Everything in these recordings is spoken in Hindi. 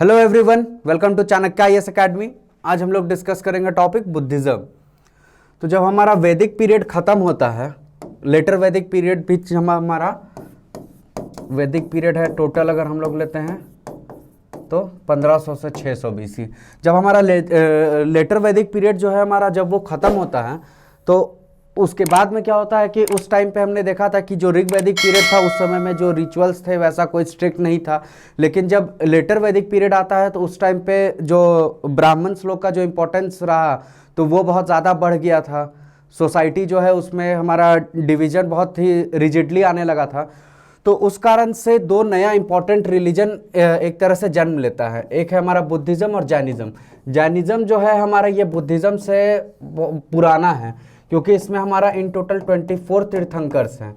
Hello everyone, welcome to Chanakya IAS academy. आज हम लोग डिस्कस करेंगे टॉपिक बुद्धिज्म। तो जब हमारा वैदिक पीरियड खत्म होता है, लेटर वैदिक पीरियड भी हमारा वैदिक पीरियड है, टोटल अगर हम लोग लेते हैं तो 1500 से 600 बीसी। जब हमारा लेटर वैदिक पीरियड जो है हमारा, जब वो खत्म होता है तो उसके बाद में क्या होता है कि उस टाइम पे हमने देखा था कि जो ऋग वैदिक पीरियड था उस समय में जो रिचुअल्स थे वैसा कोई स्ट्रिक्ट नहीं था। लेकिन जब लेटर वैदिक पीरियड आता है तो उस टाइम पे जो ब्राह्मण लोग का जो इम्पोर्टेंस रहा तो वो बहुत ज़्यादा बढ़ गया था। सोसाइटी जो है उसमें हमारा डिवीजन बहुत ही रिजिडली आने लगा था। तो उस कारण से दो नया इंपॉर्टेंट रिलीजन एक तरह से जन्म लेता है। एक है हमारा बुद्धिज्म और जैनिज्म। जैनिज्म जो है हमारा ये बुद्धिज्म से पुराना है, क्योंकि इसमें हमारा इन टोटल 24 तीर्थंकर्स हैं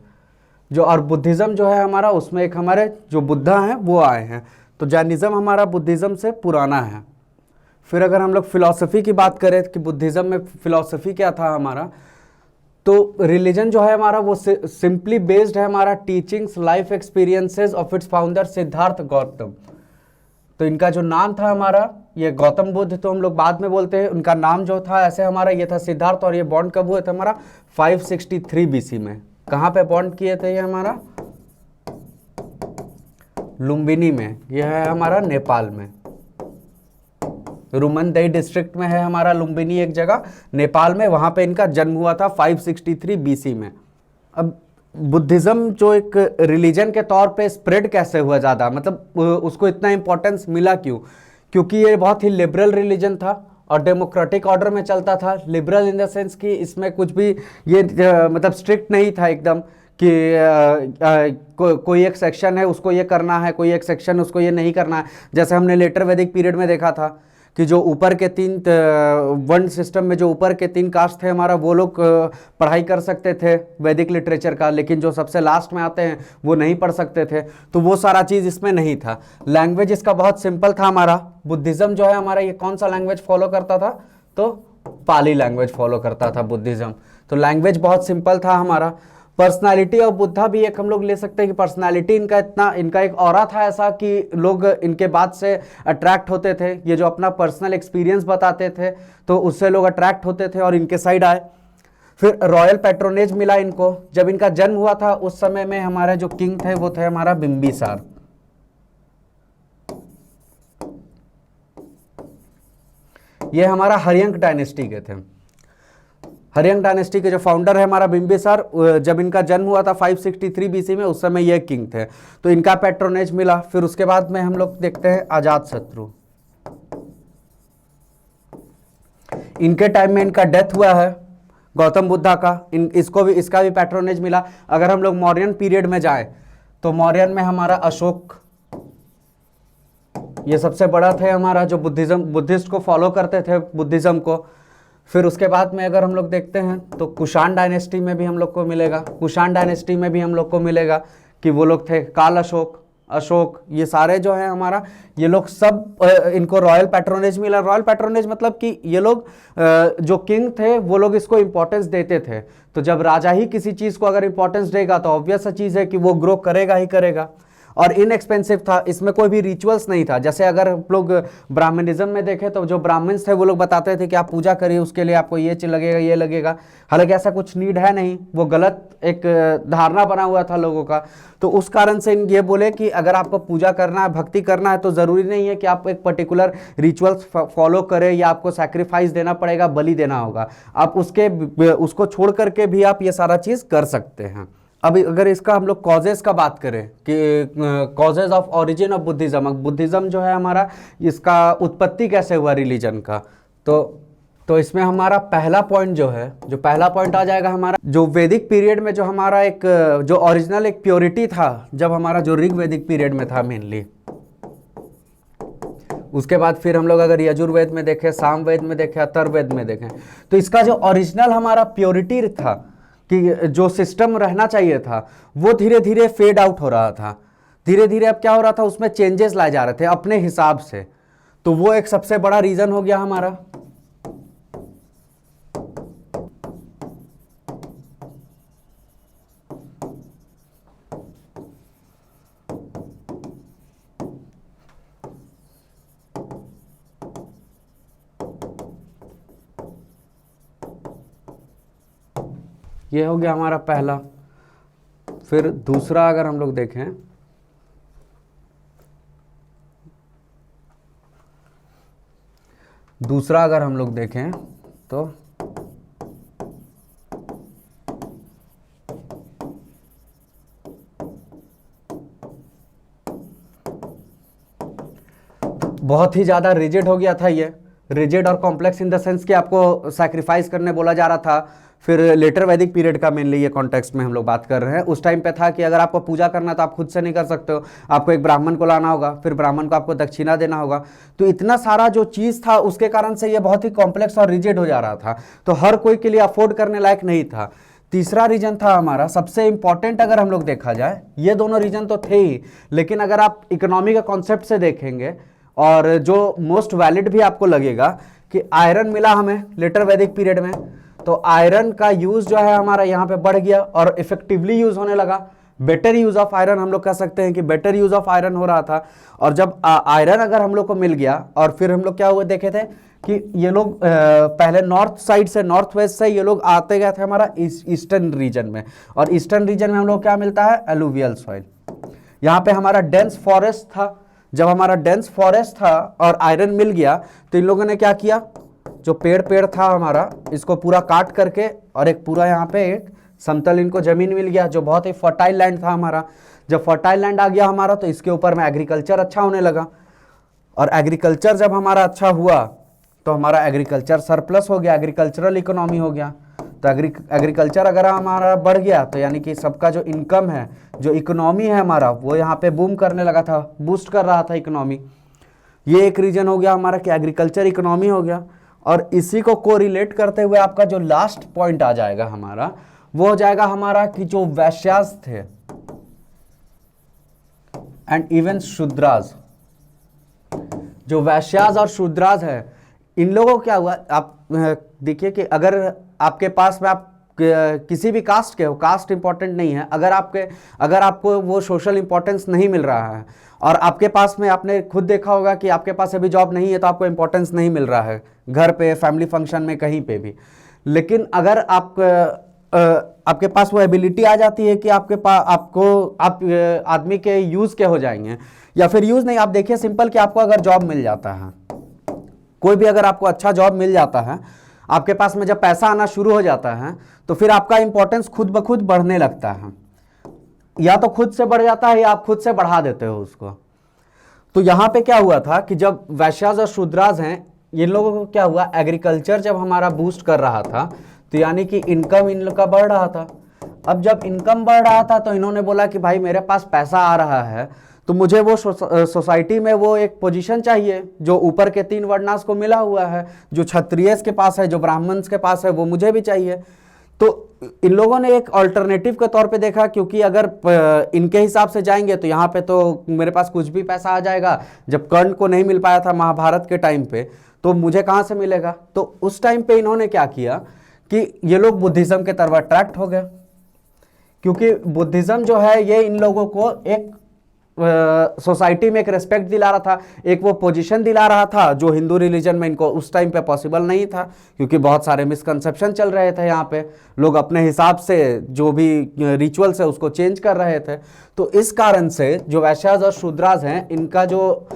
जो, और बुद्धिज्म जो है हमारा उसमें एक हमारे जो बुद्धा हैं वो आए हैं। तो जैनिज्म हमारा बुद्धिज्म से पुराना है। फिर अगर हम लोग फिलॉसफी की बात करें कि बुद्धिज्म में फिलॉसफी क्या था हमारा, तो रिलीजन जो है हमारा वो सिंपली बेस्ड है हमारा teachings life experiences of its founder Siddharth Gautam. तो इनका जो नाम था हमारा, ये गौतम बुद्ध तो हम लोग बाद में बोलते हैं, उनका नाम जो था ऐसे हमारा ये था सिद्धार्थ। और ये बॉन्ड कब हुए थे हमारा 563 बीसी में। कहाँ पे बॉन्ड किए थे ये हमारा? लुम्बिनी में। यह है हमारा नेपाल में, रुमनदेई डिस्ट्रिक्ट में है हमारा लुम्बिनी एक जगह नेपाल में। वहां पे इनका जन्म हुआ था 563 बीसी में। अब बुद्धिज्म जो एक रिलीजन के तौर पे स्प्रेड कैसे हुआ ज़्यादा, मतलब उसको इतना इंपॉर्टेंस मिला क्यों? क्योंकि ये बहुत ही लिबरल रिलीजन था और डेमोक्रेटिक ऑर्डर में चलता था। लिबरल इन द सेंस कि इसमें कुछ भी ये मतलब स्ट्रिक्ट नहीं था एकदम कि कोई एक सेक्शन है उसको ये करना है, कोई एक सेक्शन उसको ये नहीं करना है। जैसे हमने लेटर वैदिक पीरियड में देखा था कि जो ऊपर के तीन वर्ण सिस्टम में जो ऊपर के तीन कास्ट थे हमारा, वो लोग पढ़ाई कर सकते थे वैदिक लिटरेचर का, लेकिन जो सबसे लास्ट में आते हैं वो नहीं पढ़ सकते थे। तो वो सारा चीज़ इसमें नहीं था। लैंग्वेज इसका बहुत सिंपल था हमारा। बुद्धिज्म जो है हमारा ये कौन सा लैंग्वेज फॉलो करता था? तो पाली लैंग्वेज फॉलो करता था बुद्धिज्म। तो लैंग्वेज बहुत सिंपल था हमारा। पर्सनालिटी ऑफ बुद्धा भी एक हम लोग ले सकते हैं कि पर्सनालिटी इनका एक ऑरा था ऐसा कि लोग इनके बात से अट्रैक्ट होते थे। ये जो अपना पर्सनल एक्सपीरियंस बताते थे तो उससे लोग अट्रैक्ट होते थे और इनके साइड आए। फिर रॉयल पैट्रोनेज मिला इनको। जब इनका जन्म हुआ था उस समय में हमारे जो किंग थे वो थे हमारा बिंबिसार। ये हमारा हर्यंक डायनेस्टी के थे। हर्यंक डायनेस्टी के जो फाउंडर है हमारा बिंबिसार, जब इनका जन्म हुआ था 563 बीसी में, उस समय ये किंग थे। तो इनका पैट्रोनेज मिला। फिर उसके बाद में हम लोग देखते हैं अजातशत्रु। इनके टाइम में इनका डेथ हुआ है गौतम बुद्धा का। इसका भी पैट्रोनेज मिला। अगर हम लोग मौर्यन पीरियड में जाए तो मौर्यन में हमारा अशोक, ये सबसे बड़ा थे हमारा जो बुद्धिस्ट को फॉलो करते थे बुद्धिज्म को। फिर उसके बाद में अगर हम लोग देखते हैं तो कुषाण डायनेस्टी में भी हम लोग को मिलेगा। कुषाण डायनेस्टी में भी हम लोग को मिलेगा कि वो लोग थे काल अशोक, ये सारे जो है हमारा, ये लोग सब इनको रॉयल पैट्रोनेज मिला। रॉयल पैट्रोनेज मतलब कि ये लोग जो किंग थे वो लोग इसको इंपॉर्टेंस देते थे। तो जब राजा ही किसी चीज़ को अगर इंपॉर्टेंस देगा तो ऑब्वियस चीज़ है कि वो ग्रो करेगा ही करेगा। और इनएक्सपेंसिव था, इसमें कोई भी रिचुअल्स नहीं था। जैसे अगर हम लोग ब्राह्मणिज्म में देखें तो जो ब्राह्मण्स थे वो लोग बताते थे कि आप पूजा करिए, उसके लिए आपको ये चीज लगेगा, ये लगेगा। हालांकि ऐसा कुछ नीड है नहीं, वो गलत एक धारणा बना हुआ था लोगों का। तो उस कारण से ये बोले कि अगर आपको पूजा करना है, भक्ति करना है, तो ज़रूरी नहीं है कि आप एक पर्टिकुलर रिचुअल्स फॉलो करें या आपको सैक्रिफाइस देना पड़ेगा, बलि देना होगा। आप उसको छोड़ करके भी आप ये सारा चीज़ कर सकते हैं। अब अगर इसका हम लोग कॉजेज का बात करें कि causes of origin of Buddhism, Buddhism जो है हमारा, इसका उत्पत्ति कैसे हुआ रिलीजन का, तो इसमें हमारा पहला पॉइंट जो है, जो पहला पॉइंट आ जाएगा हमारा, जो वैदिक पीरियड में जो हमारा एक जो ओरिजिनल एक प्योरिटी था, जब हमारा जो ऋग वैदिक पीरियड में था मेनली। उसके बाद फिर हम लोग अगर यजुर्वेद में देखें, सामवेद में देखें, अथर्ववेद में देखें, तो इसका जो ओरिजिनल हमारा प्योरिटी था कि जो सिस्टम रहना चाहिए था वो धीरे धीरे फेड आउट हो रहा था। धीरे धीरे अब क्या हो रहा था, उसमें चेंजेस लाए जा रहे थे अपने हिसाब से। तो वो एक सबसे बड़ा रीजन हो गया हमारा। ये हो गया हमारा पहला। फिर दूसरा अगर हम लोग देखें, दूसरा अगर हम लोग देखें तो बहुत ही ज़्यादा रिजिड हो गया था ये, रिजिड और कॉम्प्लेक्स इन द सेंस कि आपको सैक्रिफाइस करने बोला जा रहा था। फिर लेटर वैदिक पीरियड का मेनली ये कॉन्टेक्स्ट में हम लोग बात कर रहे हैं। उस टाइम पे था कि अगर आपको पूजा करना तो आप खुद से नहीं कर सकते हो, आपको एक ब्राह्मण को लाना होगा, फिर ब्राह्मण को आपको दक्षिणा देना होगा। तो इतना सारा जो चीज़ था उसके कारण से ये बहुत ही कॉम्प्लेक्स और रिजिड हो जा रहा था, तो हर कोई के लिए अफोर्ड करने लायक नहीं था। तीसरा रीजन था हमारा सबसे इंपॉर्टेंट, अगर हम लोग देखा जाए, ये दोनों रीजन तो थे ही, लेकिन अगर आप इकोनॉमी के कॉन्सेप्ट से देखेंगे और जो मोस्ट वैलिड भी आपको लगेगा कि आयरन मिला हमें लेटर वैदिक पीरियड में, तो आयरन का यूज जो है हमारा यहाँ पे बढ़ गया और इफेक्टिवली यूज होने लगा। बेटर यूज ऑफ आयरन, हम लोग कह सकते हैं कि बेटर यूज ऑफ आयरन हो रहा था। और जब आयरन अगर हम लोग को मिल गया, और फिर हम लोग क्या हुए देखे थे कि ये लोग पहले नॉर्थ साइड से, नॉर्थ वेस्ट से ये लोग आते गए थे हमारा ईस्टर्न रीजन में, और ईस्टर्न रीजन में हम लोग क्या मिलता है, एलुवियल सॉइल। यहाँ पे हमारा डेंस फॉरेस्ट था। जब हमारा डेंस फॉरेस्ट था और आयरन मिल गया, तो इन लोगों ने क्या किया, जो पेड़ था हमारा, इसको पूरा काट करके, और एक पूरा यहाँ पे एक समतल इनको जमीन मिल गया जो बहुत ही फर्टाइल लैंड था हमारा। जब फर्टाइल लैंड आ गया हमारा, तो इसके ऊपर में एग्रीकल्चर अच्छा होने लगा, और एग्रीकल्चर जब हमारा अच्छा हुआ तो हमारा एग्रीकल्चर सरप्लस हो गया, एग्रीकल्चरल इकोनॉमी हो गया। तो एग्रीकल्चर अगर हमारा बढ़ गया, तो यानी कि सबका जो इनकम है, जो इकोनॉमी है हमारा, वो यहाँ पे बूम करने लगा था, बूस्ट कर रहा था इकोनॉमी। ये एक रीजन हो गया हमारा कि एग्रीकल्चर इकोनॉमी हो गया। और इसी को कोरिलेट करते हुए आपका जो लास्ट पॉइंट आ जाएगा हमारा, वो हो जाएगा हमारा कि जो वैश्यास थे एंड इवन शूद्रास, जो वैश्यास और शूद्रास है, इन लोगों को क्या हुआ, आप देखिए कि अगर आपके पास में आप किसी भी कास्ट के हो, कास्ट इंपॉर्टेंट नहीं है, अगर आपको वो सोशल इंपॉर्टेंस नहीं मिल रहा है, और आपके पास में, आपने खुद देखा होगा कि आपके पास अभी जॉब नहीं है तो आपको इंपॉर्टेंस नहीं मिल रहा है घर पे, फैमिली फंक्शन में, कहीं पे भी। लेकिन अगर आपके पास वो एबिलिटी आ जाती है कि आप आदमी के यूज के हो जाएंगे, या फिर यूज नहीं, आप देखिए सिंपल कि आपको अगर जॉब मिल जाता है, कोई भी अगर आपको अच्छा जॉब मिल जाता है, आपके पास में जब पैसा आना शुरू हो जाता है, तो फिर आपका इंपॉर्टेंस खुद ब खुद बढ़ने लगता है, या तो खुद से बढ़ जाता है या आप खुद से बढ़ा देते हो उसको। तो यहां पे क्या हुआ था कि जब वैश्यास और शूद्रास हैं, ये लोगों को क्या हुआ, एग्रीकल्चर जब हमारा बूस्ट कर रहा था, तो यानी कि इनकम इन लोग का बढ़ रहा था। अब जब इनकम बढ़ रहा था, तो इन्होंने बोला कि भाई मेरे पास पैसा आ रहा है, तो मुझे वो सोसाइटी में वो एक पोजीशन चाहिए जो ऊपर के 3 वर्णास को मिला हुआ है, जो क्षत्रिय के पास है, जो ब्राह्मण के पास है, वो मुझे भी चाहिए। तो इन लोगों ने एक ऑल्टरनेटिव के तौर पे देखा, क्योंकि अगर इनके हिसाब से जाएंगे तो यहाँ पे तो मेरे पास कुछ भी पैसा आ जाएगा। जब कर्ण को नहीं मिल पाया था महाभारत के टाइम पे, तो मुझे कहाँ से मिलेगा। तो उस टाइम पे इन्होंने क्या किया कि ये लोग बुद्धिज्म के तरफ अट्रैक्ट हो गए, क्योंकि बुद्धिज्म जो है ये इन लोगों को एक सोसाइटी में एक रिस्पेक्ट दिला रहा था, एक वो पोजीशन दिला रहा था जो हिंदू रिलीजन में इनको उस टाइम पे पॉसिबल नहीं था, क्योंकि बहुत सारे मिसकंसेप्शन चल रहे थे यहाँ पे, लोग अपने हिसाब से जो भी रिचुअल्स है उसको चेंज कर रहे थे। तो इस कारण से जो वैश्यास और शूद्रास हैं, इनका जो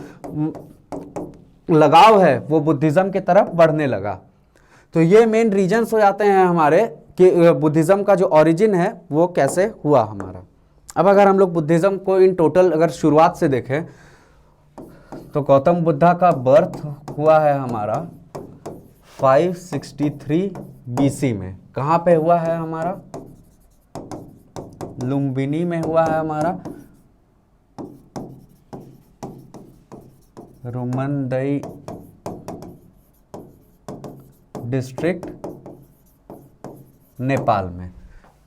लगाव है वो बुद्धिज्म की तरफ बढ़ने लगा। तो ये मेन रीजन्स हो जाते हैं हमारे कि बुद्धिज्म का जो ओरिजिन है वो कैसे हुआ हमारा। अब अगर हम लोग बुद्धिज्म को इन टोटल अगर शुरुआत से देखें, तो गौतम बुद्धा का बर्थ हुआ है हमारा 563 बीसी में। कहाँ पे हुआ है हमारा, लुम्बिनी में हुआ है हमारा, रुमनदई डिस्ट्रिक्ट, नेपाल में।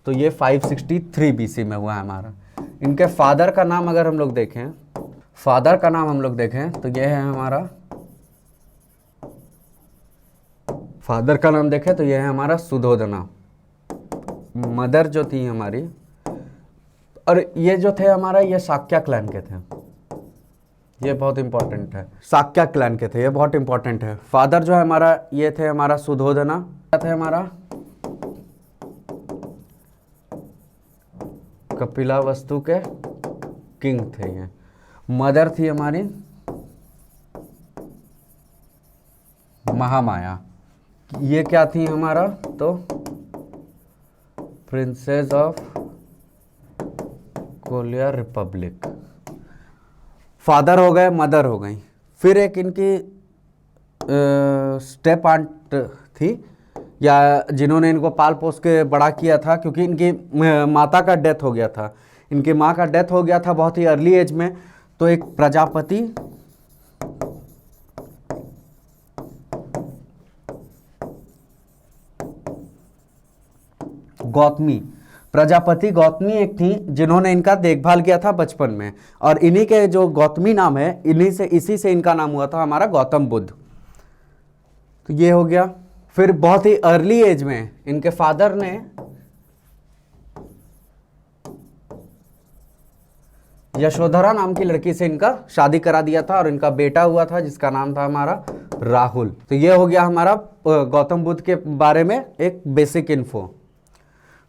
तो ये 563 बीसी में हुआ है हमारा। इनके फादर का नाम अगर हम लोग देखें, फादर का नाम हम लोग देखें तो ये है हमारा, फादर का नाम देखें तो ये है हमारा सुधोधना। मदर जो थी हमारी, और ये जो थे हमारा, ये शाक्य क्लैन के थे, ये बहुत इंपॉर्टेंट है, शाक्य क्लैन के थे, ये बहुत इंपॉर्टेंट है। फादर जो है हमारा, ये थे हमारा सुधोधना, थे हमारा कपिलावस्तु के किंग थे ये। मदर थी हमारी महामाया। ये क्या थी हमारा, तो princess of Koliya Republic. Father हो गए, मदर हो गई। फिर एक इनकी स्टेप आंट थी, या जिन्होंने इनको पाल पोस के बड़ा किया था, क्योंकि इनकी माता का डेथ हो गया था। इनकी माँ का डेथ हो गया था बहुत ही अर्ली एज में। तो एक प्रजापति गौतमी, प्रजापति गौतमी एक थी जिन्होंने इनका देखभाल किया था बचपन में। और इन्हीं के जो गौतमी नाम है, इसी से इनका नाम हुआ था हमारा गौतम बुद्ध। तो ये हो गया। फिर बहुत ही अर्ली एज में इनके फादर ने यशोधरा नाम की लड़की से इनका शादी करा दिया था, और इनका बेटा हुआ था जिसका नाम था हमारा राहुल। तो ये हो गया हमारा गौतम बुद्ध के बारे में एक बेसिक इन्फो।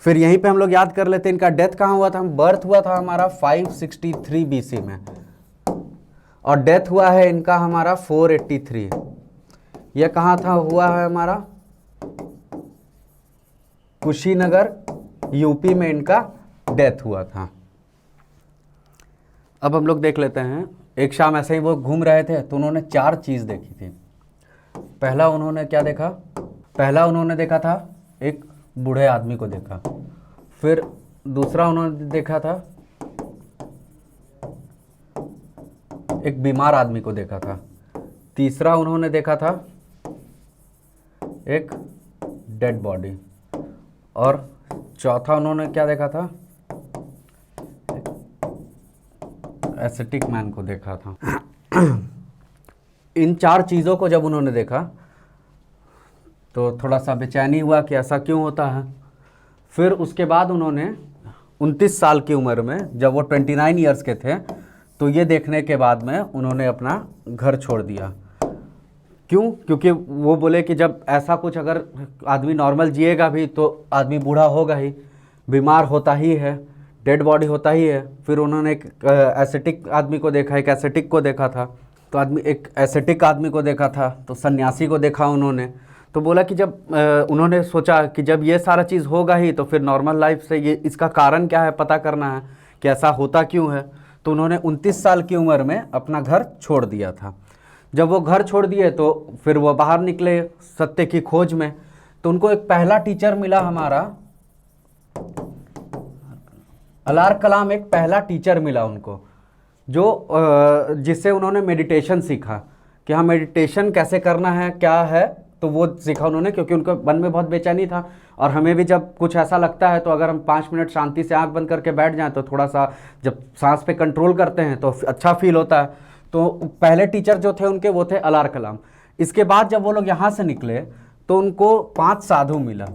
फिर यहीं पे हम लोग याद कर लेते हैं इनका डेथ कहाँ हुआ था। बर्थ हुआ था हमारा 563 BC में, और डेथ हुआ है इनका हमारा 483। यह कहाँ था, हुआ है हमारा कुशीनगर, यूपी में इनका डेथ हुआ था। अब हम लोग देख लेते हैं, एक शाम ऐसे ही वो घूम रहे थे तो उन्होंने 4 चीज़ देखी थी। पहला उन्होंने क्या देखा, पहला उन्होंने देखा था एक बूढ़े आदमी को देखा। फिर दूसरा उन्होंने देखा था एक बीमार आदमी को देखा था। तीसरा उन्होंने देखा था एक डेड बॉडी। और चौथा उन्होंने क्या देखा था, एस्थेटिक मैन को देखा था। इन 4 चीज़ों को जब उन्होंने देखा तो थोड़ा सा बेचैनी हुआ कि ऐसा क्यों होता है। फिर उसके बाद उन्होंने 29 साल की उम्र में, जब वो 29 ईयर्स के थे, तो ये देखने के बाद में उन्होंने अपना घर छोड़ दिया। क्यों? क्योंकि वो बोले कि जब ऐसा कुछ, अगर आदमी नॉर्मल जिएगा भी तो आदमी बूढ़ा होगा ही, बीमार होता ही है, डेड बॉडी होता ही है। फिर उन्होंने एक एस्थेटिक आदमी को देखा, एक एस्थेटिक को देखा था। तो एक एस्थेटिक आदमी को देखा था, तो सन्यासी को देखा उन्होंने। तो बोला कि जब उन्होंने सोचा कि जब ये सारा चीज़ होगा ही तो फिर नॉर्मल लाइफ से ये इसका कारण क्या है पता करना है कि ऐसा होता क्यों है। तो उन्होंने 29 साल की उम्र में अपना घर छोड़ दिया था। जब वो घर छोड़ दिए तो फिर वो बाहर निकले सत्य की खोज में। तो उनको एक पहला टीचर मिला हमारा अलार कलाम। एक पहला टीचर मिला उनको, जो जिससे उन्होंने मेडिटेशन सीखा कि हाँ मेडिटेशन कैसे करना है, क्या है, तो वो सीखा उन्होंने। क्योंकि उनके मन में बहुत बेचैनी था, और हमें भी जब कुछ ऐसा लगता है तो अगर हम 5 मिनट शांति से आंख बंद करके बैठ जाएं तो थोड़ा सा जब सांस पे कंट्रोल करते हैं तो अच्छा फील होता है। तो पहले टीचर जो थे उनके, वो थे अलार कलाम। इसके बाद जब वो लोग यहाँ से निकले तो उनको 5 साधु मिला,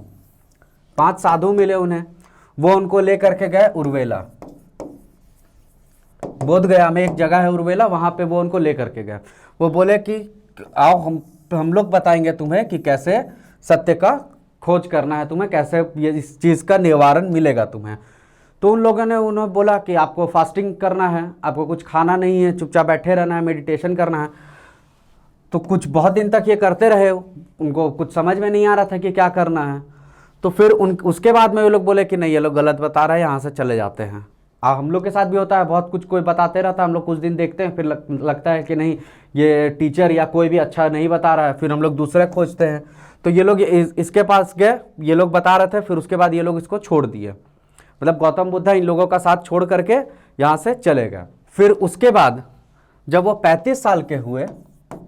5 साधु मिले उन्हें। वो उनको ले करके गए उर्वेला, बोध गया में एक जगह है उर्वेला, वहाँ पे वो उनको ले करके गए। वो बोले कि आओ हम लोग बताएंगे तुम्हें कि कैसे सत्य का खोज करना है, तुम्हें कैसे ये इस चीज़ का निवारण मिलेगा तुम्हें। तो उन लोगों ने उन्हें बोला कि आपको फास्टिंग करना है, आपको कुछ खाना नहीं है, चुपचाप बैठे रहना है, मेडिटेशन करना है। तो कुछ बहुत दिन तक ये करते रहे, उनको कुछ समझ में नहीं आ रहा था कि क्या करना है। तो फिर उसके बाद में वो लोग बोले कि नहीं ये लोग गलत बता रहे हैं, यहाँ से चले जाते हैं। हम लोग के साथ भी होता है, बहुत कुछ कोई बताते रहता है, हम लोग कुछ दिन देखते हैं, फिर लगता है कि नहीं ये टीचर या कोई भी अच्छा नहीं बता रहा है, फिर हम लोग दूसरे खोजते हैं। तो ये लोग इसके पास गए, ये लोग बता रहे थे, फिर उसके बाद ये लोग इसको छोड़ दिए। मतलब गौतम बुद्ध इन लोगों का साथ छोड़ करके यहाँ से चले गए। फिर उसके बाद जब वो 35 साल के हुए,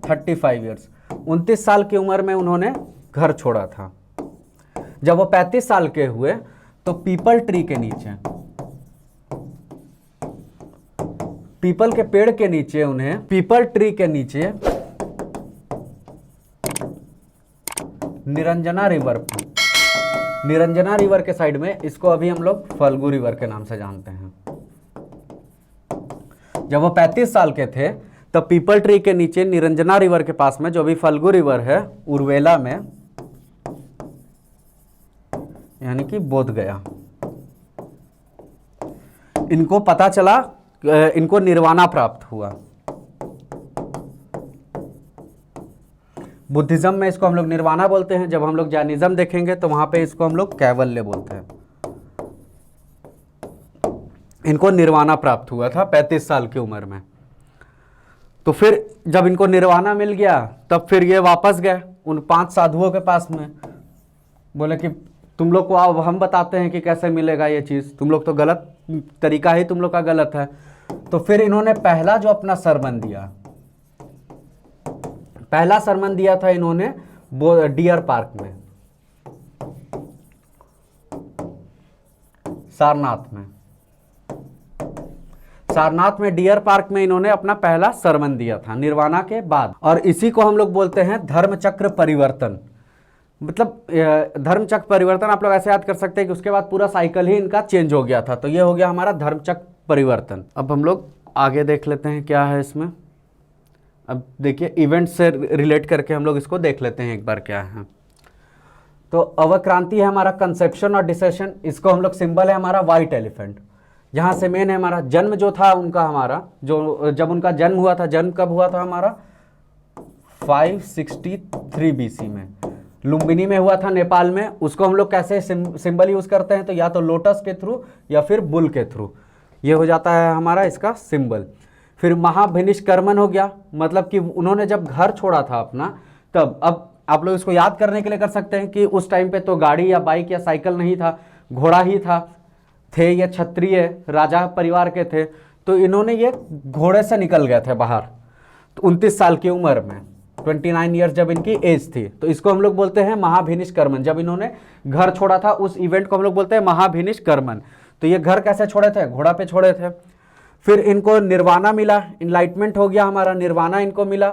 35 ईयर्स, 29 साल की उम्र में उन्होंने घर छोड़ा था। जब वो 35 साल के हुए तो पीपल ट्री के नीचे, पीपल के पेड़ के नीचे, उन्हें पीपल ट्री के नीचे निरंजना रिवर के साइड में, इसको अभी हम लोग फल्गु रिवर के नाम से जानते हैं। जब वो 35 साल के थे तब पीपल ट्री के नीचे निरंजना रिवर के पास में, जो अभी फल्गु रिवर है, उर्वेला में, यानी कि बोध गया, इनको पता चला, इनको निर्वाणा प्राप्त हुआ। बुद्धिज्म में इसको हम लोग निर्वाणा बोलते हैं, जब हम लोग जैनिज्म देखेंगे तो वहां पे इसको हम लोग कैवल्य बोलते हैं। इनको निर्वाणा प्राप्त हुआ था 35 साल की उम्र में। तो फिर जब इनको निर्वाणा मिल गया तब फिर ये वापस गए उन 5 साधुओं के पास में, बोले कि तुम लोग को अब हम बताते हैं कि कैसे मिलेगा ये चीज़, तुम लोग तो गलत तरीका ही तुम लोग का गलत है। तो फिर इन्होंने पहला जो अपना सरमन दिया, पहला सरमन दिया था इन्होंने डियर पार्क में, सारनाथ में। सारनाथ में डियर पार्क में इन्होंने अपना पहला सरमन दिया था निर्वाणा के बाद। और इसी को हम लोग बोलते हैं धर्म चक्र परिवर्तन। मतलब धर्म चक्र परिवर्तन आप लोग ऐसे याद कर सकते हैं कि उसके बाद पूरा साइकिल ही इनका चेंज हो गया था। तो ये हो गया हमारा धर्म चक्र परिवर्तन। अब हम लोग आगे देख लेते हैं क्या है इसमें। अब देखिए इवेंट से रिलेट करके हम लोग इसको देख लेते हैं एक बार क्या है। तो अवक्रांति है हमारा कंसेप्शन और डिसेशन, इसको हम लोग सिंबल है हमारा व्हाइट एलिफेंट। यहाँ से मेन है हमारा जन्म जो था उनका, हमारा जो जब उनका जन्म हुआ था, जन्म कब हुआ था हमारा 563 BC में, लुम्बिनी में हुआ था नेपाल में। उसको हम लोग कैसे सिंबल यूज करते हैं, तो या तो लोटस के थ्रू या फिर बुल के थ्रू, ये हो जाता है हमारा इसका सिंबल। फिर महाभिनिष्कर्मन हो गया, मतलब कि उन्होंने जब घर छोड़ा था अपना तब। अब आप लोग इसको याद करने के लिए कर सकते हैं कि उस टाइम पे तो गाड़ी या बाइक या साइकिल नहीं था, घोड़ा ही था, थे ये क्षत्रिय राजा परिवार के थे। तो इन्होंने ये घोड़े से निकल गए थे बाहर, तो 29 साल की उम्र में, 29 ईयर्स जब इनकी एज थी। तो इसको हम लोग बोलते हैं महाभिनिष्कर्मन। जब इन्होंने घर छोड़ा था उस इवेंट को हम लोग बोलते हैं महाभिनिष्कर्मन। तो ये घर कैसे छोड़े थे, घोड़ा पे छोड़े थे। फिर इनको निर्वाणा मिला, इनलाइटमेंट हो गया हमारा, निर्वाणा इनको मिला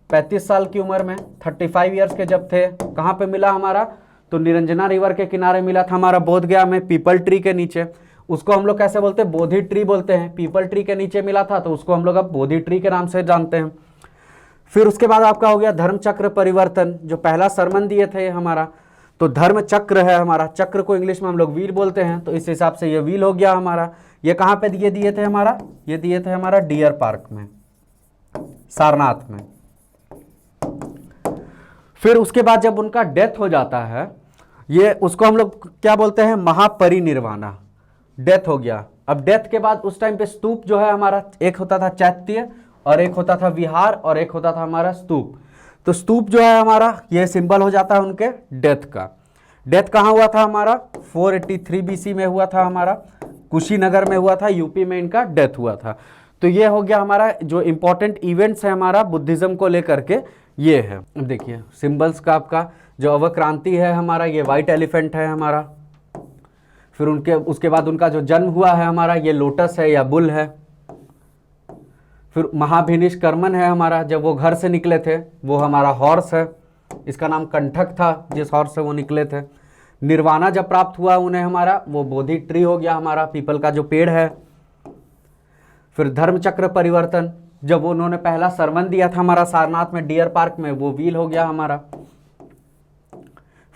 35 साल की उम्र में, 35 ईयर्स के जब थे। कहाँ पे मिला हमारा, तो निरंजना रिवर के किनारे मिला था हमारा, बोध गया में, पीपल ट्री के नीचे। उसको हम लोग कैसे बोलते हैं, बोधि ट्री बोलते हैं। पीपल ट्री के नीचे मिला था तो उसको हम लोग अब बोधि ट्री के नाम से जानते हैं। फिर उसके बाद आपका हो गया धर्म चक्र परिवर्तन, जो पहला सरमन दिए थे हमारा। तो धर्म चक्र है हमारा, चक्र को इंग्लिश में हम लोग व्हील बोलते हैं, तो इस हिसाब से ये व्हील हो गया हमारा। ये कहाँ पे दिए थे हमारा, ये दिए थे हमारा डियर पार्क में, सारनाथ में। फिर उसके बाद जब उनका डेथ हो जाता है, ये उसको हम लोग क्या बोलते हैं, महापरिनिर्वाणा। डेथ हो गया। अब डेथ के बाद उस टाइम पे स्तूप जो है हमारा, एक होता था चैत्य और एक होता था विहार और एक होता था हमारा स्तूप। तो स्तूप जो है हमारा, ये सिंबल हो जाता है उनके डेथ का। डेथ कहाँ हुआ था हमारा, 483 BC में हुआ था हमारा, कुशीनगर में हुआ था, यूपी में इनका डेथ हुआ था। तो ये हो गया हमारा जो इंपॉर्टेंट इवेंट्स है हमारा बुद्धिज्म को लेकर के, ये है। देखिए सिंबल्स का आपका जो अवक्रांति है हमारा, ये व्हाइट एलिफेंट है हमारा। फिर उसके बाद उनका जो जन्म हुआ है हमारा, ये लोटस है या बुल है। फिर महाभिनिष्कर्मन है हमारा, जब वो घर से निकले थे, वो हमारा हॉर्स है, इसका नाम कंठक था जिस हॉर्स से वो निकले थे। निर्वाणा जब प्राप्त हुआ उन्हें हमारा, वो बोधि ट्री हो गया हमारा, पीपल का जो पेड़ है। फिर धर्म चक्र परिवर्तन, जब उन्होंने पहला सरमन दिया था हमारा सारनाथ में डियर पार्क में, वो व्हील हो गया हमारा।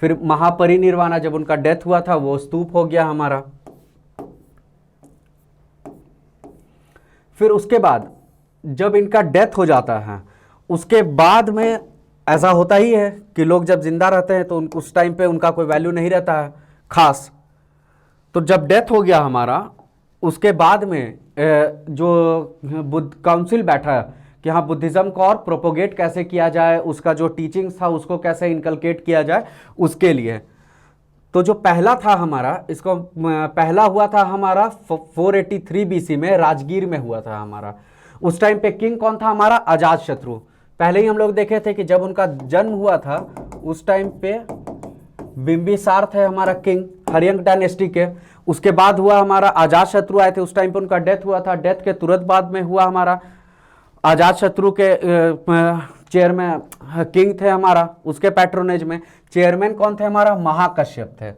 फिर महापरिनिर्वाणा, जब उनका डेथ हुआ था, वो स्तूप हो गया हमारा। फिर उसके बाद जब इनका डेथ हो जाता है, उसके बाद में ऐसा होता ही है कि लोग जब जिंदा रहते हैं तो उस टाइम पे उनका कोई वैल्यू नहीं रहता है खास। तो जब डेथ हो गया हमारा, उसके बाद में जो बुद्ध काउंसिल बैठा कि हाँ बुद्धिज्म को और प्रोपोगेट कैसे किया जाए, उसका जो टीचिंग्स था उसको कैसे इनकलकेट किया जाए उसके लिए। तो जो पहला था हमारा, इसको पहला हुआ था हमारा 483 BC में, राजगीर में हुआ था हमारा। उस टाइम पे किंग कौन था हमारा, अजातशत्रु। पहले ही हम लोग देखे थे कि जब उनका जन्म हुआ था उस टाइम पे बिंबिसार थे हमारा किंग, हर्यंक डायनेस्टी के। उसके बाद हुआ हमारा अजातशत्रु आए थे, उस टाइम पे उनका डेथ हुआ था। डेथ के तुरंत बाद में हुआ हमारा अजातशत्रु के चेयरमैन किंग थे हमारा, उसके पैट्रोनेज में चेयरमैन कौन थे हमारा, महाकश्यप थे।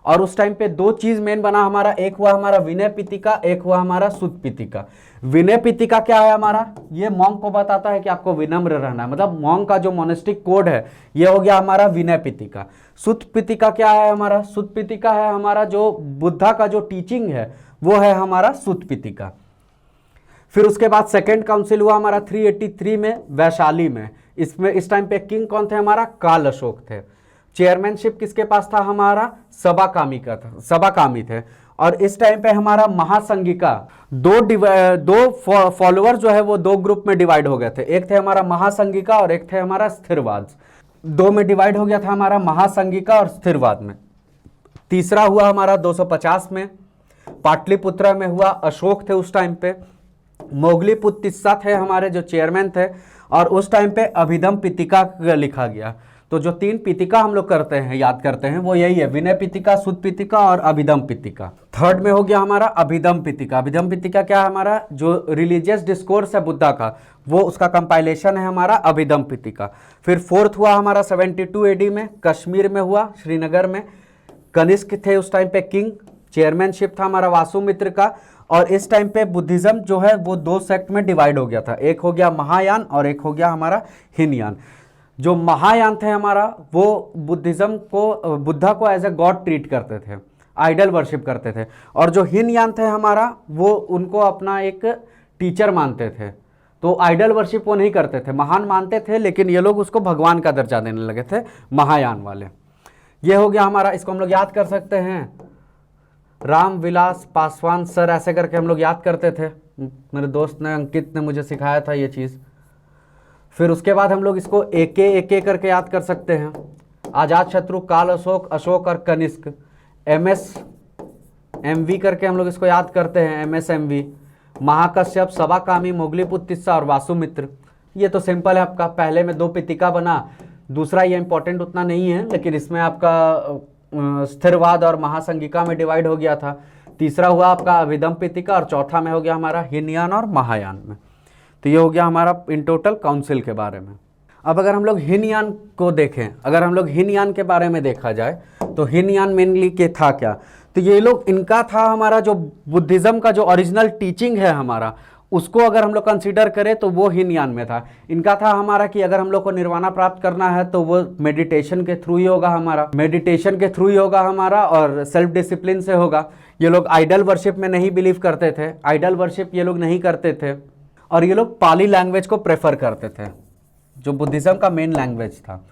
और उस टाइम पे दो चीज मेन बना हमारा, एक हुआ हमारा विनय पितिका, एक हुआ हमारा सुत पितिका। विनय पितिका क्या है हमारा, ये मॉन्क को बताता है कि आपको विनम्र रहना है, मतलब मॉन्क का जो मोनेस्टिक कोड है ये हो गया हमारा विनय पितिका। सुत पितिका क्या है हमारा, सुत पितिका है हमारा जो बुद्धा का जो टीचिंग है वो है हमारा सुत पितिका। फिर उसके बाद सेकेंड काउंसिल हुआ हमारा 383 में वैशाली में। इसमें इस टाइम पे किंग कौन थे हमारा, काल अशोक थे। चेयरमैनशिप किसके पास था हमारा, सबाकामी का था, सबाकामी थे। और इस टाइम पे हमारा महासंघिका दो फॉलोअर जो है वो दो ग्रुप में डिवाइड हो गए थे। एक थे हमारा महासंघिका और एक थे हमारा स्थिरवाद। दो में डिवाइड हो गया था हमारा महासंघिका और स्थिरवाद में। तीसरा हुआ हमारा 250 में, पाटलिपुत्र में हुआ, अशोक थे उस टाइम पे। मोगलीपुत्र तिस्सा थे हमारे जो चेयरमैन थे, और उस टाइम पे अभिधम पितिका लिखा गया। तो जो तीन पितिका हम लोग करते हैं, याद करते हैं, वो यही है, विनय पितिका, सुत पितिका और अभिधम पितिका। थर्ड में हो गया हमारा अभिधम पितिका। अभिधम पितिका क्या है हमारा, जो रिलीजियस डिस्कोर्स है बुद्धा का, वो उसका कंपाइलेशन है हमारा अभिधम पितिका। फिर फोर्थ हुआ हमारा 72 AD में, कश्मीर में हुआ, श्रीनगर में। कनिष्क थे उस टाइम पे किंग, चेयरमैनशिप था हमारा वासुमित्र का। और इस टाइम पे बुद्धिज्म जो है वो दो सेक्ट में डिवाइड हो गया था, एक हो गया महायान और एक हो गया हमारा हीनयान। जो महायान थे हमारा वो बुद्धिज्म को, बुद्धा को एज ए गॉड ट्रीट करते थे, आइडल वर्शिप करते थे। और जो हीनयान थे हमारा, वो उनको अपना एक टीचर मानते थे। तो आइडल वर्शिप वो नहीं करते थे, महान मानते थे, लेकिन ये लोग उसको भगवान का दर्जा देने लगे थे, महायान वाले। ये हो गया हमारा, इसको हम लोग याद कर सकते हैं, राम विलास पासवान सर, ऐसे करके हम लोग याद करते थे। मेरे दोस्त ने, अंकित ने मुझे सिखाया था ये चीज़। फिर उसके बाद हम लोग इसको एक एक करके याद कर सकते हैं। आजाद शत्रु, काल अशोक, अशोक और कनिष्क। MSMV करके हम लोग इसको याद करते हैं, MSMV। महाकश्यप, सबाकामी, मोगलीपुत्र तिस्सा और वासुमित्र। ये तो सिंपल है आपका, पहले में दो पितिका बना, दूसरा ये इंपॉर्टेंट उतना नहीं है, लेकिन इसमें आपका स्थिरवाद और महासंघिका में डिवाइड हो गया था। तीसरा हुआ आपका अभिधम पितिका और चौथा में हो गया हमारा हीनयान और महायान में। तो ये हो गया हमारा इन टोटल काउंसिल के बारे में। अब अगर हम लोग हीनयान को देखें, अगर हम लोग हीनयान के बारे में देखा जाए तो हीनयान मेनली के था क्या, तो ये लोग, इनका था हमारा जो बुद्धिज्म का जो ओरिजिनल टीचिंग है हमारा, उसको अगर हम लोग कंसीडर करें तो वो हीनयान में था। इनका था हमारा कि अगर हम लोग को निर्वाणा प्राप्त करना है तो वो मेडिटेशन के थ्रू ही होगा हमारा, मेडिटेशन के थ्रू ही होगा हमारा, और सेल्फ डिसिप्लिन से होगा। ये लोग आइडल वर्शिप में नहीं बिलीव करते थे, आइडल वर्शिप ये लोग नहीं करते थे, और ये लोग पाली लैंग्वेज को प्रेफर करते थे, जो बुद्धिज्म का मेन लैंग्वेज था।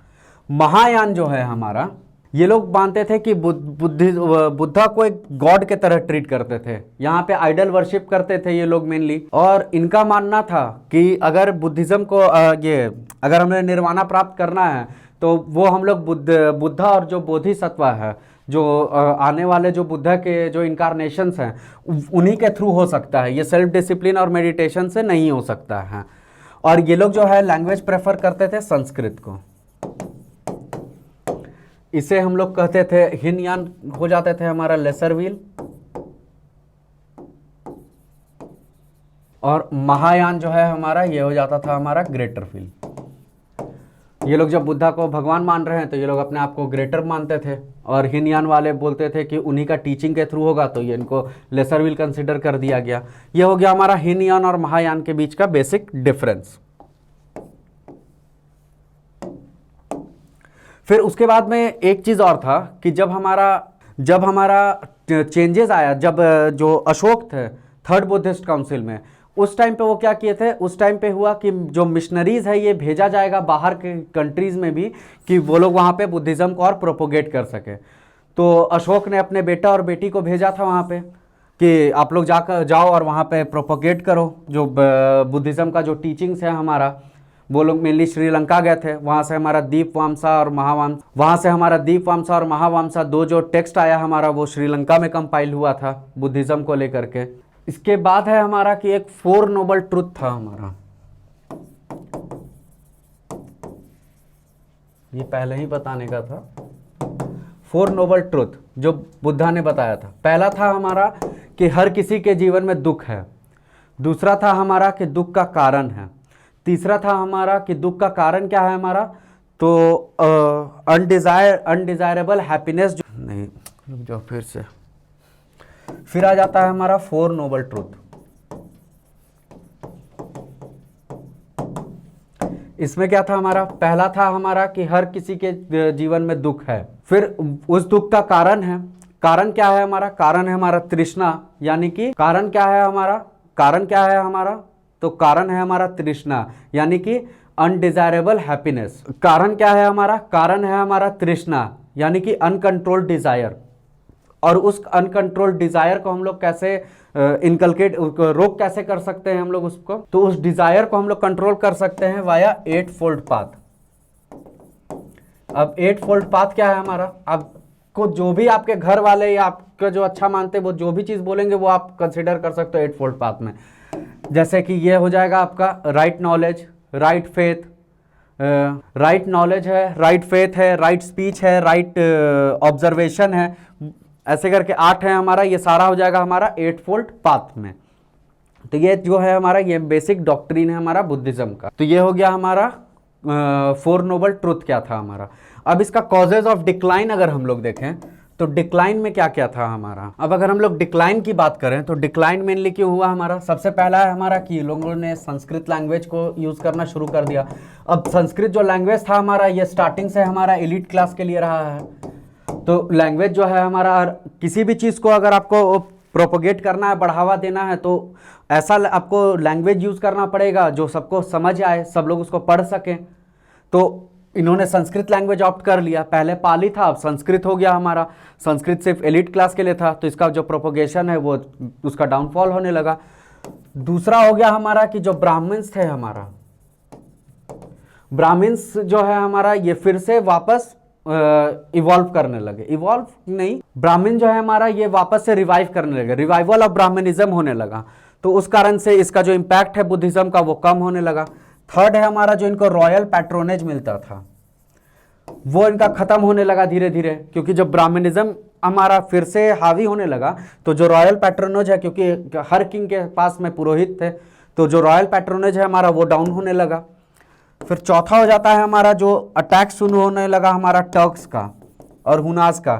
महायान जो है हमारा, ये लोग मानते थे कि बुद्धा को एक गॉड के तरह ट्रीट करते थे। यहाँ पे आइडल वर्शिप करते थे ये लोग मेनली, और इनका मानना था कि अगर बुद्धिज्म को अगर हमें निर्वाणा प्राप्त करना है तो वो हम लोग बुद्धा और जो बोधिसत्व है, जो आने वाले जो बुद्धा के जो इनकारनेशंस हैं, उन्हीं के थ्रू हो सकता है। ये सेल्फ डिसिप्लिन और मेडिटेशन से नहीं हो सकता है। और ये लोग जो है लैंग्वेज प्रेफर करते थे संस्कृत को। इसे हम लोग कहते थे, हीनयान हो जाते थे हमारा लेसर व्हील, और महायान जो है हमारा, ये हो जाता था हमारा ग्रेटर व्हील। ये लोग जब बुद्धा को भगवान मान रहे हैं तो ये लोग अपने आप को ग्रेटर मानते थे, और हीनयान वाले बोलते थे कि उन्हीं का टीचिंग के थ्रू होगा, तो ये इनको लेसर व्हील कंसिडर कर दिया गया। ये हो गया हमारा हीनयान और महायान के बीच का बेसिक डिफरेंस। फिर उसके बाद में एक चीज़ और था कि जब हमारा चेंजेस आया, जब जो अशोक थे थर्ड बुद्धिस्ट काउंसिल में, उस टाइम पे वो क्या किए थे, उस टाइम पे हुआ कि जो मिशनरीज है ये भेजा जाएगा बाहर के कंट्रीज़ में भी, कि वो लोग वहाँ पे बुद्धिज़्म को और प्रोपोगेट कर सके। तो अशोक ने अपने बेटा और बेटी को भेजा था वहाँ पे कि आप लोग जाओ और वहाँ पे प्रोपोगेट करो जो बुद्धिज़्म का जो टीचिंग्स है हमारा। वो लोग मेनली श्रीलंका गए थे, वहाँ से हमारा दीपवामसा और महावामसा दो जो टेक्स्ट आया हमारा, वो श्रीलंका में कंपाइल हुआ था बुद्धिज़्म को लेकर के। इसके बाद है हमारा कि एक 4 नोबल ट्रुथ था हमारा, ये पहले ही बताने का था। 4 नोबल ट्रुथ जो बुद्धा ने बताया था, पहला था हमारा कि हर किसी के जीवन में दुख है। दूसरा था हमारा कि दुख का कारण है। तीसरा था हमारा कि दुख का कारण क्या है हमारा, तो अनडिजायरेबल हैप्पीनेस जो नहीं, रुक जाओ फिर से, फिर आ जाता है हमारा 4 नोबल ट्रूथ। इसमें क्या था हमारा, पहला था हमारा कि हर किसी के जीवन में दुख है, फिर उस दुख का कारण है, कारण क्या है हमारा? कारण है हमारा तृष्णा, यानी कि कारण क्या है हमारा? कारण क्या है हमारा? तो कारण है हमारा तृष्णा, यानी कि अनडिजायरेबल हैप्पीनेस। कारण क्या है हमारा? कारण है हमारा तृष्णा, यानी कि अनकंट्रोल्ड डिजायर। और उस अनकंट्रोल्ड डिजायर को हम लोग कैसे इनकलकेट, रोक कैसे कर सकते हैं हम लोग उसको? तो उस डिजायर को हम लोग कंट्रोल कर सकते हैं वाया 8 फोल्ड पाथ। अब 8 फोल्ड पाथ क्या है हमारा? आपको जो भी आपके घर वाले या आपका जो अच्छा मानते हैं वो जो भी चीज बोलेंगे वो आप कंसिडर कर सकते हो 8 फोल्ड पाथ में। जैसे कि ये हो जाएगा आपका right knowledge, right faith, right knowledge है, राइट फेथ है, राइट स्पीच है, राइट ऑब्जर्वेशन है, ऐसे करके 8 है हमारा। ये सारा हो जाएगा हमारा 8 फोल्ड पाथ में। तो ये जो है हमारा ये बेसिक डॉक्ट्रिन है हमारा बुद्धिज्म का। तो ये हो गया हमारा 4 नोबल ट्रुथ क्या था हमारा। अब इसका कॉजेज ऑफ डिक्लाइन अगर हम लोग देखें तो डिक्लाइन में क्या क्या था हमारा। अब अगर हम लोग डिक्लाइन की बात करें तो डिक्लाइन मेनली क्यों हुआ हमारा? सबसे पहला है हमारा कि लोगों ने संस्कृत लैंग्वेज को यूज करना शुरू कर दिया। अब संस्कृत जो लैंग्वेज था हमारा ये स्टार्टिंग से हमारा एलिट क्लास के लिए रहा है। तो लैंग्वेज जो है हमारा, किसी भी चीज को अगर आपको प्रोपोगेट करना है, बढ़ावा देना है, तो ऐसा आपको लैंग्वेज यूज करना पड़ेगा जो सबको समझ आए, सब लोग उसको पढ़ सकें। तो इन्होंने संस्कृत लैंग्वेज ऑप्ट कर लिया। पहले पाली था, अब संस्कृत हो गया हमारा। संस्कृत सिर्फ एलिट क्लास के लिए था, तो इसका जो प्रोपोगेशन है वो उसका डाउनफॉल होने लगा। दूसरा हो गया हमारा कि जो ब्राह्मण्स थे हमारा, ब्राह्मण्स जो है हमारा ये फिर से वापस इवॉल्व करने लगे। इवॉल्व नहीं, ब्राह्मण जो है हमारा ये वापस से रिवाइव करने लगे, रिवाइवल ऑफ ब्राह्मणिज्म होने लगा। तो उस कारण से इसका जो इम्पैक्ट है बुद्धिज्म का वो कम होने लगा। थर्ड है हमारा जो इनको रॉयल पैट्रोनेज मिलता था वो इनका खत्म होने लगा धीरे धीरे, क्योंकि जब ब्राह्मणिज्म हमारा फिर से हावी होने लगा तो जो रॉयल पैट्रोनेज है, क्योंकि हर किंग के पास में पुरोहित थे, तो जो रॉयल पैट्रोनेज है हमारा वो डाउन होने लगा। फिर चौथा हो जाता है हमारा जो अटैक शुरू होने लगा हमारा टर्क्स का और हुनास का।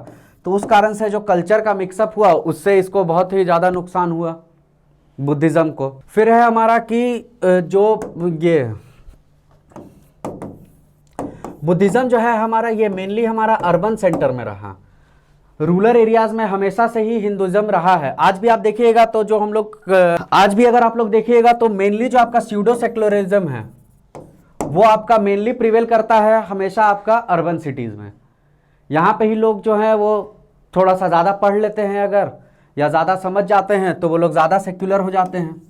तो उस कारण से जो कल्चर का मिक्सअप हुआ उससे इसको बहुत ही ज़्यादा नुकसान हुआ बुद्धिज्म को। फिर है हमारा कि जो ये बुद्धिज्म जो है हमारा ये मेनली हमारा अर्बन सेंटर में रहा। रूरल एरियाज में हमेशा से ही हिंदुइज्म रहा है। आज भी आप देखिएगा तो जो हम लोग आज भी अगर आप लोग देखिएगा तो मेनली जो आपका स्यूडो सेक्युलरिज्म है वो आपका मेनली प्रिवेल करता है हमेशा आपका अर्बन सिटीज में। यहाँ पे ही लोग जो हैं वो थोड़ा सा ज़्यादा पढ़ लेते हैं अगर, या ज़्यादा समझ जाते हैं तो वो लोग ज़्यादा सेक्युलर हो जाते हैं।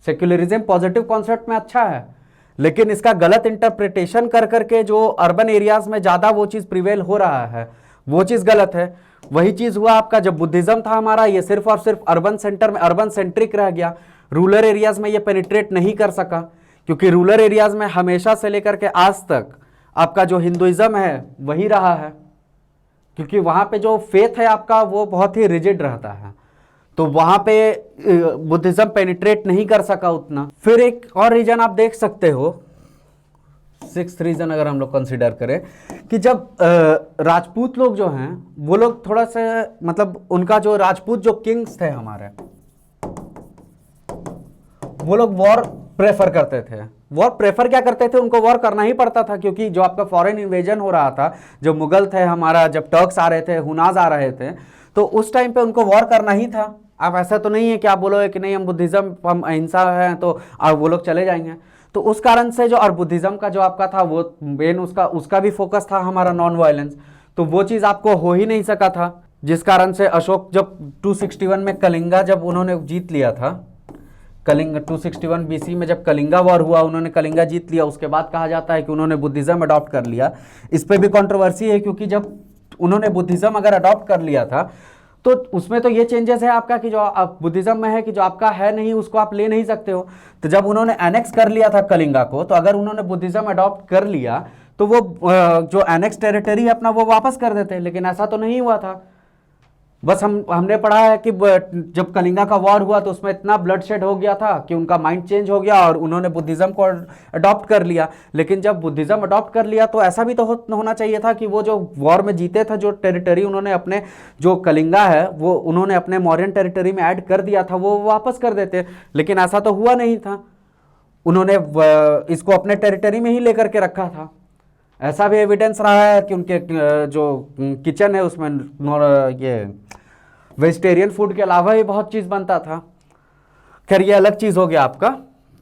सेक्युलरिज्म पॉजिटिव कॉन्सेप्ट में अच्छा है, लेकिन इसका गलत इंटरप्रिटेशन कर करके जो अर्बन एरियाज में ज़्यादा वो चीज़ प्रिवेल हो रहा है वो चीज़ गलत है। वही चीज़ हुआ आपका जब बुद्धिज्म था हमारा, ये सिर्फ और सिर्फ अर्बन सेंटर में अर्बन सेंट्रिक रह गया। रूरल एरियाज में ये पेनिट्रेट नहीं कर सका, क्योंकि रूरल एरियाज में हमेशा से लेकर के आज तक आपका जो हिंदुइज्म है वही रहा है, क्योंकि वहाँ पे जो फेथ है आपका वो बहुत ही रिजिड रहता है, तो वहाँ पे बुद्धिज्म पेनिट्रेट नहीं कर सका उतना। फिर एक और रीजन आप देख सकते हो, 6th रीजन अगर हम लोग कंसिडर करें कि जब राजपूत लोग जो हैं वो लोग थोड़ा सा मतलब उनका जो राजपूत जो किंग्स थे हमारे वो लोग वॉर प्रेफर करते थे। वॉर प्रेफर क्या करते थे, उनको वॉर करना ही पड़ता था, क्योंकि जो आपका फॉरेन इन्वेजन हो रहा था, जो मुगल थे हमारा, जब टर्क्स आ रहे थे, हुनाज आ रहे थे, तो उस टाइम पे उनको वॉर करना ही था। अब ऐसा तो नहीं है कि आप बोलोगे कि नहीं हम बुद्धिज्म हम अहिंसा है तो अब वो लोग चले जाएंगे। तो उस कारण से जो और बुद्धिज्म का जो आपका था वो मेन उसका भी फोकस था हमारा नॉन वायलेंस, तो वो चीज़ आपको हो ही नहीं सका था, जिस कारण से अशोक जब 261 में कलिंगा जब उन्होंने जीत लिया था, कलिंगा 261 BC में जब कलिंगा वॉर हुआ उन्होंने कलिंगा जीत लिया, उसके बाद कहा जाता है कि उन्होंने बुद्धिज्म अडॉप्ट कर लिया। इस पर भी कंट्रोवर्सी है, क्योंकि जब उन्होंने बुद्धिज्म अगर अडॉप्ट कर लिया था तो उसमें तो ये चेंजेस है आपका कि जो आप बुद्धिज्म में है कि जो आपका है नहीं उसको आप ले नहीं सकते हो। तो जब उन्होंने एनेक्स कर लिया था कलिंगा को, तो अगर उन्होंने बुद्धिज्म अडॉप्ट कर लिया तो वो जो एनेक्स टेरिटरी है अपना वो वापस कर देते, लेकिन ऐसा तो नहीं हुआ था। बस हमने पढ़ा है कि जब कलिंगा का वॉर हुआ तो उसमें इतना ब्लडशेड हो गया था कि उनका माइंड चेंज हो गया और उन्होंने बुद्धिज्म को अडॉप्ट कर लिया। लेकिन जब बुद्धिज्म अडॉप्ट कर लिया तो ऐसा भी तो होना चाहिए था कि वो जो वॉर में जीते थे, जो टेरिटरी उन्होंने अपने जो कलिंगा है वो उन्होंने अपने मौर्यन टेरिटरी में ऐड कर दिया था, वो वापस कर देते, लेकिन ऐसा तो हुआ नहीं था। उन्होंने इसको अपने टेरिटरी में ही लेकर के रखा था। ऐसा भी एविडेंस रहा है कि उनके जो किचन है उसमें ये वेजिटेरियन फूड के अलावा ही बहुत चीज़ बनता था। खैर ये अलग चीज़ हो गया आपका।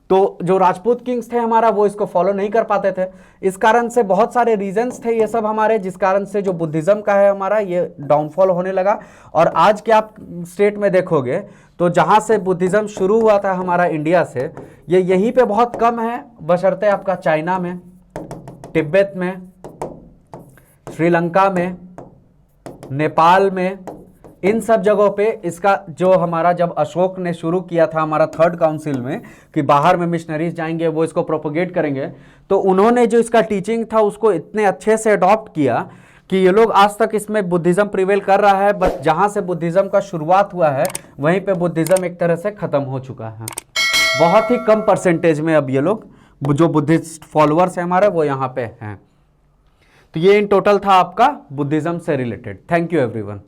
तो जो राजपूत किंग्स थे हमारा वो इसको फॉलो नहीं कर पाते थे, इस कारण से बहुत सारे रीजंस थे ये सब हमारे, जिस कारण से जो बुद्धिज्म का है हमारा ये डाउनफॉल होने लगा। और आज के आप स्टेट में देखोगे तो जहाँ से बुद्धिज्म शुरू हुआ था हमारा इंडिया से, ये यहीं पे बहुत कम है, बशर्ते आपका चाइना में, तिब्बत में, श्रीलंका में, नेपाल में, इन सब जगहों पे इसका जो हमारा जब अशोक ने शुरू किया था हमारा थर्ड काउंसिल में कि बाहर में मिशनरीज जाएंगे वो इसको प्रोपोगेट करेंगे, तो उन्होंने जो इसका टीचिंग था उसको इतने अच्छे से अडॉप्ट किया कि ये लोग आज तक इसमें बुद्धिज्म प्रिवेल कर रहा है। बट जहाँ से बुद्धिज्म का शुरुआत हुआ है वहीं पे बुद्धिज्म एक तरह से ख़त्म हो चुका है। बहुत ही कम परसेंटेज में अब ये लोग जो बुद्धिस्ट फॉलोअर्स हैं हमारे वो यहाँ पे हैं। तो ये इन टोटल था आपका बुद्धिज्म से रिलेटेड। Thank you everyone.